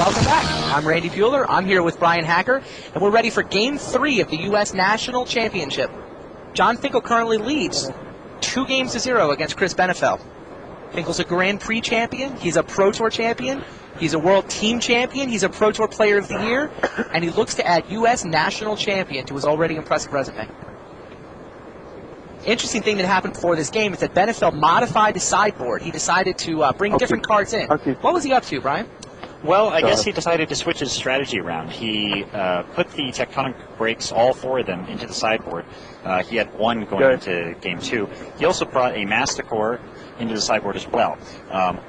Welcome back. I'm Randy Bueller. I'm here with Brian Hacker, and we're ready for Game 3 of the U.S. National Championship. John Finkel currently leads 2-0 against Chris Benafel. Finkel's a Grand Prix champion. He's a Pro Tour champion. He's a World Team champion. He's a Pro Tour Player of the Year. And he looks to add U.S. National Champion to his already impressive resume. Interesting thing that happened before this game is that Benafel modified the sideboard. He decided to bring different cards in. What was he up to, Brian? Well, I guess he decided to switch his strategy around. He put the tectonic breaks, all four of them, into the sideboard. He had one going into Game 2. He also brought a Masticore into the sideboard as well.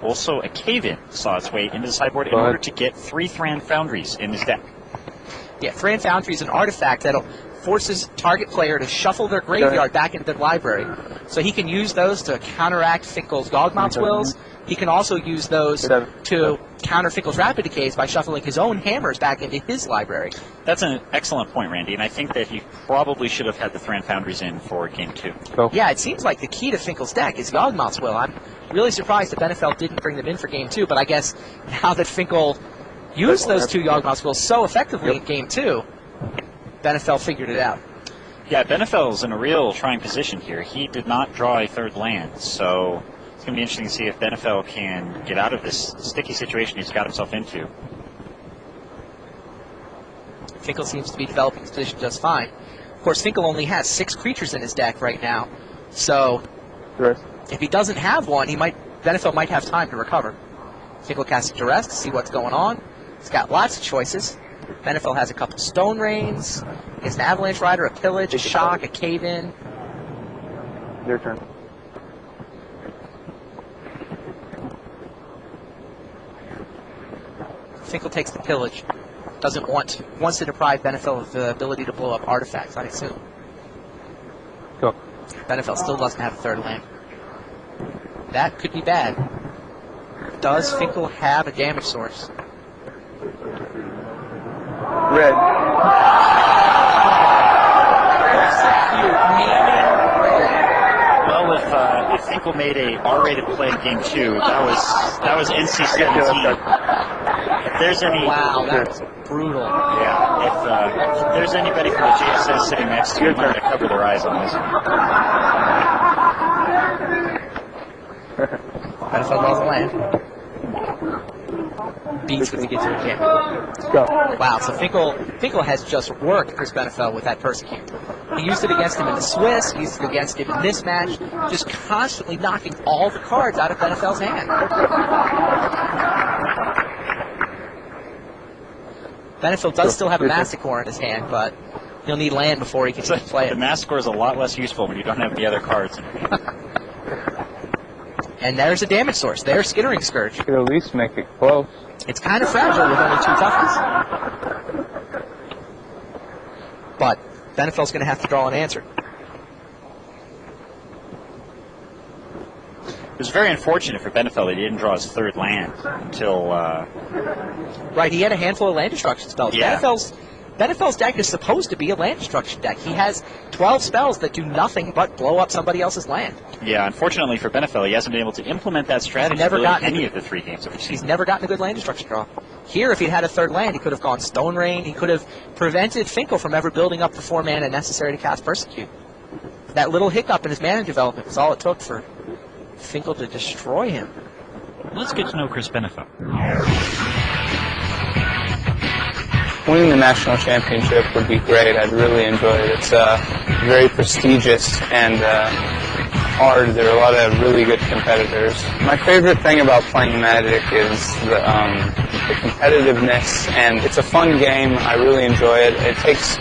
Also, a Cave-In saw its way into the sideboard in order to get 3 Thran Foundries in his deck. Yeah, Thran Foundry is an artifact that forces target player to shuffle their graveyard back into their library. So he can use those to counteract Finkel's Gogmouth's Wills. He can also use those to counter Finkel's Rapid Decays by shuffling his own hammers back into his library. That's an excellent point, Randy, and I think that he probably should have had the Thran Foundries in for Game 2. Yeah, it seems like the key to Finkel's deck is Gogmouth's Will. I'm really surprised that Benafel didn't bring them in for Game 2, but I guess now that Finkel used those 2 Yawgmoth's Wills so effectively in Game 2, Benafel figured it out. Yeah, Benafel's in a real trying position here. He did not draw a third land, so it's going to be interesting to see if Benafel can get out of this sticky situation he's got himself into. Finkel seems to be developing his position just fine. Of course, Finkel only has 6 creatures in his deck right now, so if he doesn't have one, Benafel might have time to recover. Finkel casts Duress to see what's going on. He's got lots of choices. Benafel has a couple Stone Rains. He has an Avalanche Rider, a Pillage, a Shock, a Cave-In. Your turn. Finkel takes the Pillage. Wants to deprive Benafel of the ability to blow up artifacts, I assume. Go. Benafel still doesn't have a third land. That could be bad. Does Finkel have a damage source? Red. Well, if Finkel made a R-rated play in Game 2, that was NC-17. If there's any, wow, that's brutal. Yeah, if there's anybody from the JSS sitting next to him, they're going to cover their eyes on this one. Benafel draws a land. Beats when he gets to a camp. Wow, so Finkel has just worked Chris Benafel with that Persecute. He used it against him in the Swiss, he used it against him in this match, just constantly knocking all the cards out of Benafel's hand. Benafel does still have a Masticore in his hand, but he'll need land before he can play it. The Masticore is a lot less useful when you don't have the other cards in it. And there's a damage source. There's Skittering Scourge. You could at least make it close. It's kind of fragile with only 2 toughness. But Benafel's going to have to draw an answer. It was very unfortunate for Benafel that he didn't draw his third land until... Right, he had a handful of land destruction spells. Yeah. Benafel's deck is supposed to be a land destruction deck. He has 12 spells that do nothing but blow up somebody else's land. Yeah, unfortunately for Benafel, he hasn't been able to implement that strategy in any of the 3 games that we've seen. He's never gotten a good land destruction draw. Here, if he'd had a third land, he could have gone Stone Rain. He could have prevented Finkel from ever building up the 4 mana necessary to cast Persecute. That little hiccup in his mana development was all it took for Finkel to destroy him. Let's get to know Chris Benafel. Winning the national championship would be great. I'd really enjoy it. It's very prestigious and hard. There are a lot of really good competitors. My favorite thing about playing Magic is the competitiveness, and it's a fun game. I really enjoy it. It takes,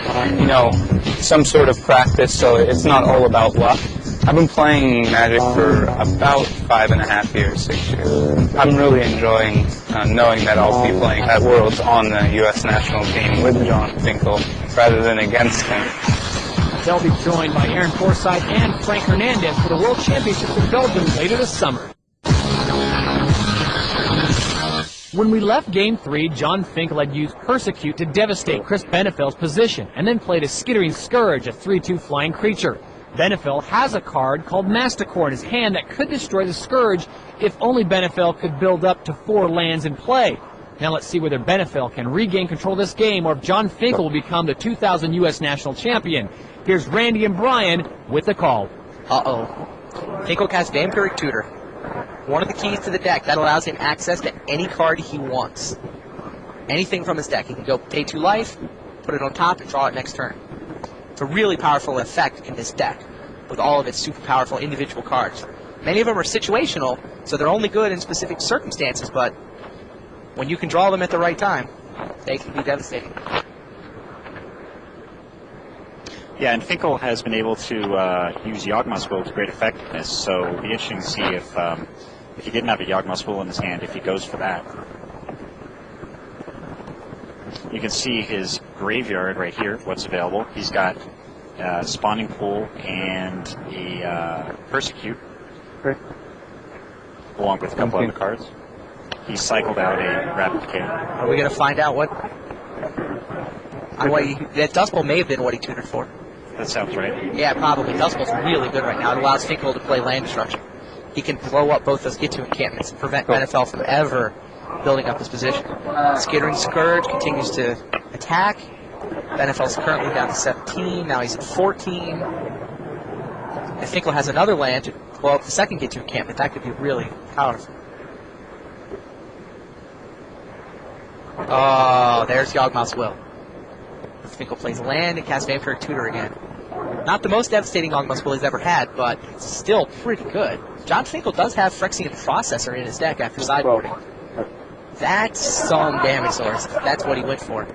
some sort of practice, so it's not all about luck. I've been playing Magic for about 5.5 years, 6 years. I'm really enjoying knowing that I'll be playing at Worlds on the U.S. national team with John Finkel rather than against him. They'll be joined by Aaron Forsythe and Frank Hernandez for the World Championships in Belgium later this summer. When we left Game 3, John Finkel had used Persecute to devastate Chris Benafel's position and then played a Skittering Scourge, a 3/2 flying creature. Benafel has a card called Masticore in his hand that could destroy the Scourge if only Benafel could build up to 4 lands in play. Now let's see whether Benafel can regain control of this game or if John Finkel will become the 2000 U.S. National Champion. Here's Randy and Brian with the call. Finkel casts Vampiric Tutor. One of the keys to the deck that allows him access to any card he wants. Anything from his deck. He can go pay 2 life, put it on top, and draw it next turn. It's a really powerful effect in this deck with all of its super powerful individual cards. Many of them are situational, so they're only good in specific circumstances, but when you can draw them at the right time, they can be devastating. Yeah, and Finkel has been able to use Yawgmoth's Will to great effectiveness, so it'll be interesting to see if he didn't have a Yawgmoth's Will in his hand, if he goes for that. You can see his graveyard right here, what's available. He's got Spawning Pool and a Persecute, along with a couple other cards. He cycled out a Rapid Decay. Are we going to find out what that Dust Bowl may have been what he tutored for? That sounds right. Yeah, probably. Dust Bowl's really good right now. It allows Finkel to play land destruction. He can blow up both those get-to encampments and prevent Benafel from ever building up his position. Skittering Scourge continues to attack. Benafel's currently down to 17. Now he's at 14. And Finkel has another land to blow up the second get-to encampment. That could be really powerful. Oh, there's Yawgmoth's Will. Finkel plays land and casts Vampiric Tutor again. Not the most devastating Yawgmoth's Will he's ever had, but it's still pretty good. John Finkel does have Phyrexian Processor in his deck after sideboarding. That's some damage source. That's what he went for.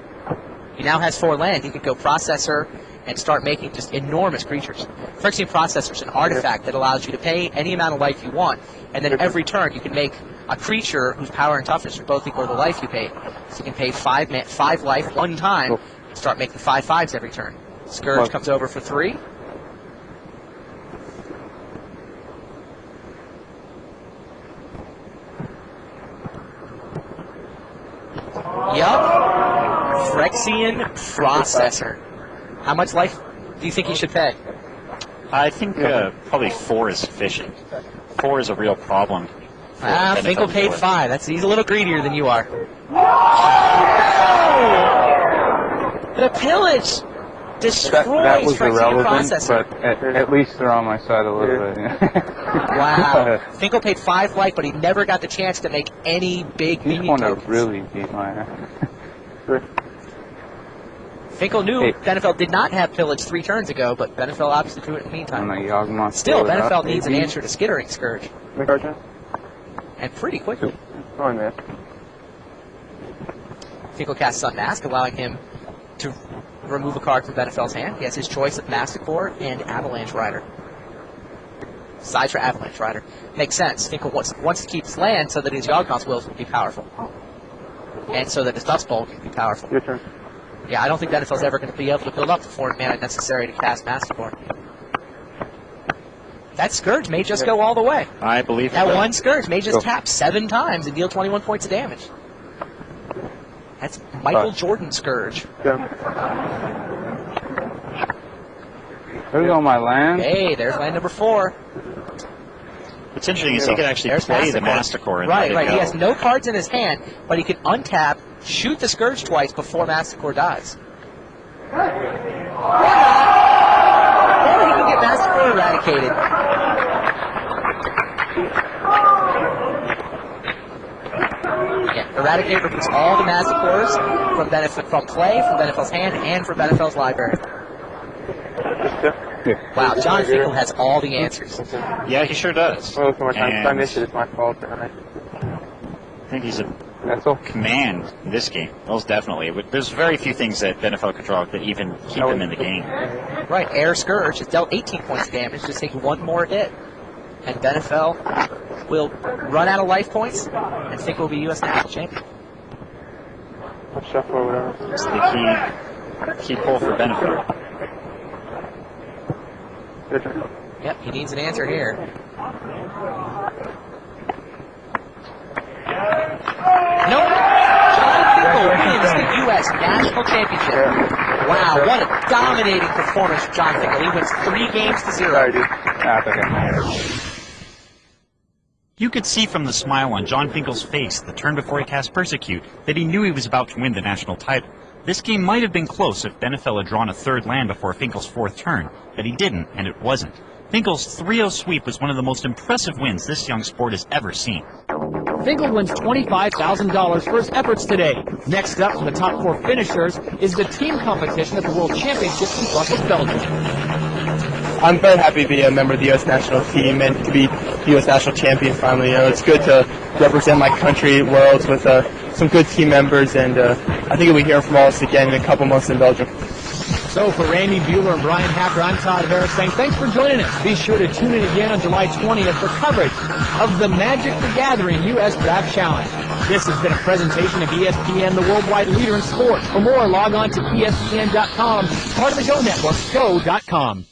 He now has 4 land. He could go Processor and start making just enormous creatures. Phyrexian Processor is an artifact that allows you to pay any amount of life you want, and then every turn you can make a creature whose power and toughness are both equal to the life you paid. So you can pay 5 life one time and start making 5/5s every turn. Scourge comes over for 3. Yup. Phyrexian Processor. How much life do you think he should pay? I think probably 4 is sufficient. 4 is a real problem. Finkel paid 5. He's a little greedier than you are. The pillage destroys that was Phyrexian irrelevant, Processor. but at least they're on my side a little bit. Yeah. Wow. Finkel paid 5 life, but he never got the chance to make any big He's minion want to tokens. really beat my ass. Finkel knew Benafel did not have pillage 3 turns ago, but Benafel obviously threw it in the meantime. Still, Benafel needs an answer to Skittering Scourge. And pretty quickly. Finkel casts Sun Mask, allowing him to remove a card from Benafel's hand. He has his choice of Masticore and Avalanche Rider. Sides for Avalanche Rider. Makes sense. Finkel wants to keep his land so that his Yawgmoth's Will can be powerful. And so that his Dust Bowl can be powerful. Your turn. Yeah, I don't think Benafel's ever going to be able to build up the 4 mana necessary to cast Masticore. That Scourge may just go all the way. I believe that one Scourge may just tap 7 times and deal 21 points of damage. That's Michael Jordan Scourge. There's all my land. Hey, there's land number 4. What's interesting is he could actually play the Masticore and let it Right. go. He has no cards in his hand, but he can untap, shoot the Scourge twice before Masticore dies. Or he can get Masticore eradicated. Yeah, Eradicate removes all the Masticores from play, from Benafel's hand, and from Benafel's library. Wow, John Finkel has all the answers. Yeah, he sure does. Well, it's more time. And I missed it. It's my fault. I think he's a That's all. command in this game, most definitely. But there's very few things that Benafel could draw that even keep him in the game. Right, Air Scourge has dealt 18 points of damage, just take 1 more hit. And Benafel will run out of life points, and Finkel will be U.S. National Champion. I'll shuffle or whatever. It's the key pull for Benafel. Your turn. Yep, he needs an answer here. Nope. John Finkel wins the U.S. National Championship. Wow, what a dominating performance from John Finkel. He wins 3 games to 0. Sorry, dude. Okay. You could see from the smile on John Finkel's face, the turn before he cast Persecute, that he knew he was about to win the national title. This game might have been close if Benafel had drawn a third land before Finkel's fourth turn, but he didn't, and it wasn't. Finkel's 3-0 sweep was one of the most impressive wins this young sport has ever seen. Finkel wins $25,000 for his efforts today. Next up from the top 4 finishers is the team competition at the World Championships in Brussels, Belgium. I'm very happy to be a member of the U.S. national team and to be the U.S. national champion finally. It's good to represent my country at Worlds with some good team members, and I think we'll be hearing from all of us again in a couple months in Belgium. So for Randy Buehler and Brian Hacker, I'm Todd Harris saying thanks for joining us. Be sure to tune in again on July 20th for coverage of the Magic the Gathering U.S. Draft Challenge. This has been a presentation of ESPN, the worldwide leader in sports. For more, log on to ESPN.com, part of the Go Network, go.com.